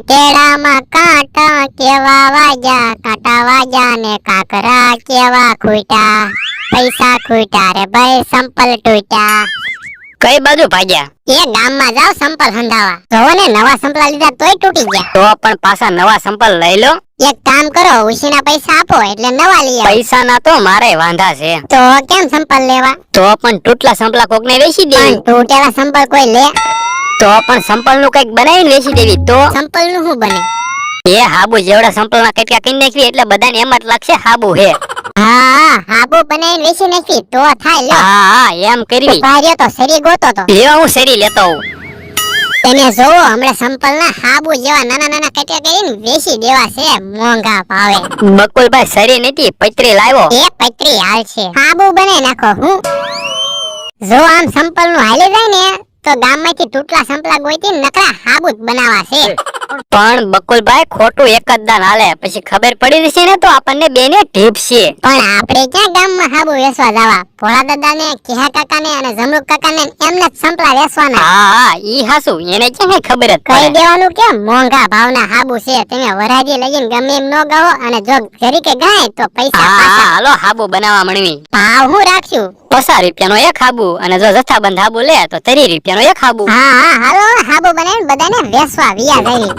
કેળામાં કાંટા કેવા વાગ્યા, કાંટા વાગ્યા ને કાકરા કેવા ખૂટ્યા, પૈસા ખૂટ્યા રે ભાઈ સંપલ તૂટ્યા. કઈ બાજુ ભાગ્યા? એ ગામમાં જાવ સંપલ હંધાવા. જોવો ને નવા સંપલા લીધા તોય તૂટી ગયા. તો પણ પાછા નવા સંપલ લઈ લો. એક કામ કરો, ઉશીના પૈસા આપો એટલે નવા લઈ આવો. પૈસા ના તો મારે વાંધા છે. તો કેમ સંપલ લેવા? તો પણ તૂટલા સંપલા કોક ને વેચી પણ દેવી. તૂટેલા સંપલ કોઈ લે? તો પણ સંપલ નું કઈક બનાવીને વેચી દેવી. તો સંપલ નું શું બને? એ હાબુ જેવડા સંપલ ના કટકા કરી નાખવી એટલે બધાને એમ જ લાગશે હાબુ હે. હા હાબુ બનાવીને વેચી નાખી તો થાય. લે હા હા એમ કરવી. ભાર્યો તો સરી ગોતો તો. લેવા હું શેરી લેતો હોઉં. તમે જોવો હમણાં સંપલ ના હાબુ જેવા નાના નાના કટકા કરીને વેચી દેવા છે મોંઘા ભાવે. બકુલભાઈ શરી નથી પૈત્રી લાવ્યો. એ પતરી હાલ છે, હાબુ બનાવી નાખો. હું જો આમ સંપલ નું હાલી જાય ને તો ગામમાંથી તૂટલા સંપલા ગોઈતી નકરા હાબુ જ બનાવવા છે. પણ બકુલભાઈ ખોટું એક જ દાન હાલે પછી ખબર પડી જશે ને તો આપણને બેને ઢીપશે. પણ આપણે ક્યાં ગામમાં હાબુ વેચવા જવા? ભોળા દાદા ને કેહા કાકા ને અને જમરૂક કાકા ને એમને જ સંપલા વેચવાના. હા હા ઈ હાસુ એને ક્યાં કઈ ખબર જ કહી પડે. દેવાનું કે મોંઘા ભાવના હાબુ છે, તમે વરાજી લઈને ગમે એમ નો ગાવો અને જો ઘરી કે ગાય તો પૈસા હા હા પાછા. હાલો હાબુ બનાવવા મળવી. ભાવ હું રાખ્યું? 50 રૂપિયાનો એક હાબુ અને જો જથ્થાબંધ હાબુ લે તો 30 રૂપિયાનો એક હાબુ. હા હા હાલો હાબુ બનાવીને બધાને વેચવા વિયા જાય.